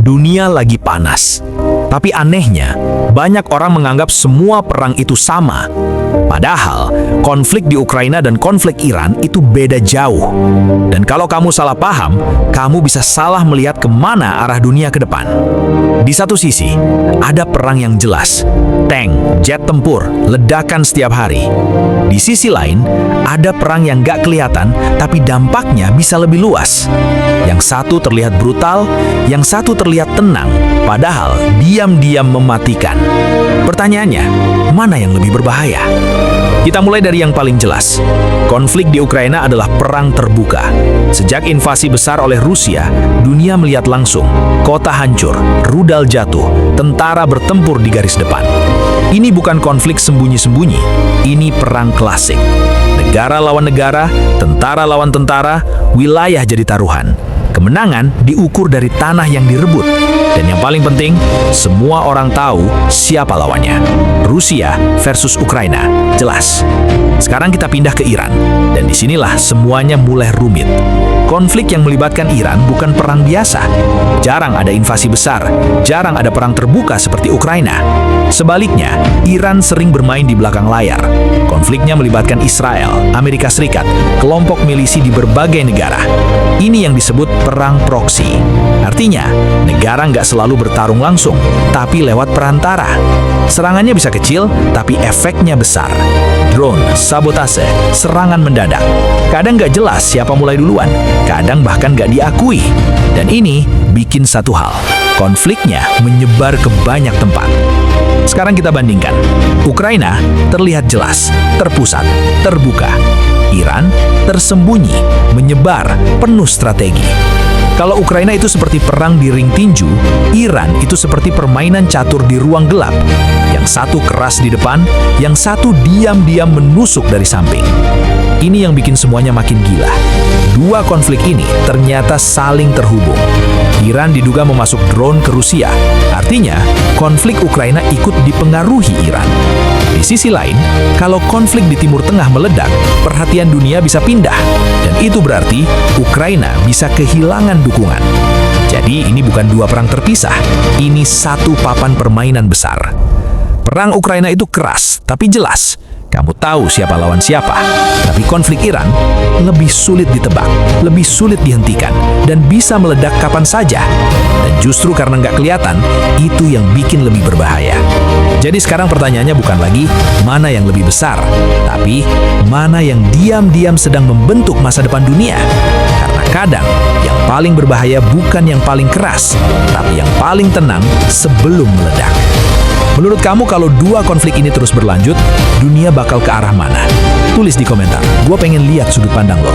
Dunia lagi panas. Tapi anehnya, banyak orang menganggap semua perang itu sama. Padahal, konflik di Ukraina dan konflik Iran itu beda jauh. Dan kalau kamu salah paham, kamu bisa salah melihat kemana arah dunia ke depan. Di satu sisi, ada perang yang jelas. Tank, jet tempur, ledakan setiap hari. Di sisi lain, ada perang yang gak kelihatan, tapi dampaknya bisa lebih luas. Yang satu terlihat brutal, yang satu terlihat tenang, padahal diam-diam mematikan. Pertanyaannya, mana yang lebih berbahaya? Kita mulai dari yang paling jelas. Konflik di Ukraina adalah perang terbuka. Sejak invasi besar oleh Rusia, dunia melihat langsung. Kota hancur, rudal jatuh, tentara bertempur di garis depan. Ini bukan konflik sembunyi-sembunyi. Ini perang klasik. Negara lawan negara, tentara lawan tentara, wilayah jadi taruhan. Kemenangan diukur dari tanah yang direbut. Dan yang paling penting, semua orang tahu siapa lawannya. Rusia versus Ukraina, jelas. Sekarang kita pindah ke Iran, dan disinilah semuanya mulai rumit. Konflik yang melibatkan Iran bukan perang biasa. Jarang ada invasi besar, jarang ada perang terbuka seperti Ukraina. Sebaliknya, Iran sering bermain di belakang layar. Konfliknya melibatkan Israel, Amerika Serikat, kelompok milisi di berbagai negara. Ini yang disebut perang proksi. Artinya, negara nggak selalu bertarung langsung, tapi lewat perantara. Serangannya bisa kecil, tapi efeknya besar. Drone, sabotase, serangan mendadak. Kadang nggak jelas siapa mulai duluan, kadang bahkan nggak diakui. Dan ini bikin satu hal, konfliknya menyebar ke banyak tempat. Sekarang kita bandingkan. Ukraina terlihat jelas, terpusat, terbuka. Iran tersembunyi, menyebar, penuh strategi. Kalau Ukraina itu seperti perang di ring tinju, Iran itu seperti permainan catur di ruang gelap. Yang satu keras di depan, yang satu diam-diam menusuk dari samping. Ini yang bikin semuanya makin gila. Dua konflik ini ternyata saling terhubung. Iran diduga memasuk drone ke Rusia. Artinya, konflik Ukraina ikut dipengaruhi Iran. Di sisi lain, kalau konflik di Timur Tengah meledak, perhatian dunia bisa pindah. Dan itu berarti Ukraina bisa kehilangan dukungan. Jadi ini bukan dua perang terpisah, ini satu papan permainan besar. Perang Ukraina itu keras, tapi jelas. Kamu tahu siapa lawan siapa. Tapi konflik Iran lebih sulit ditebak, lebih sulit dihentikan, dan bisa meledak kapan saja. Dan justru karena nggak kelihatan, itu yang bikin lebih berbahaya. Jadi sekarang pertanyaannya bukan lagi mana yang lebih besar, tapi mana yang diam-diam sedang membentuk masa depan dunia. Karena kadang yang paling berbahaya bukan yang paling keras, tapi yang paling tenang sebelum meledak. Menurut kamu kalau dua konflik ini terus berlanjut, dunia bakal ke arah mana? Tulis di komentar, gue pengen lihat sudut pandang lo.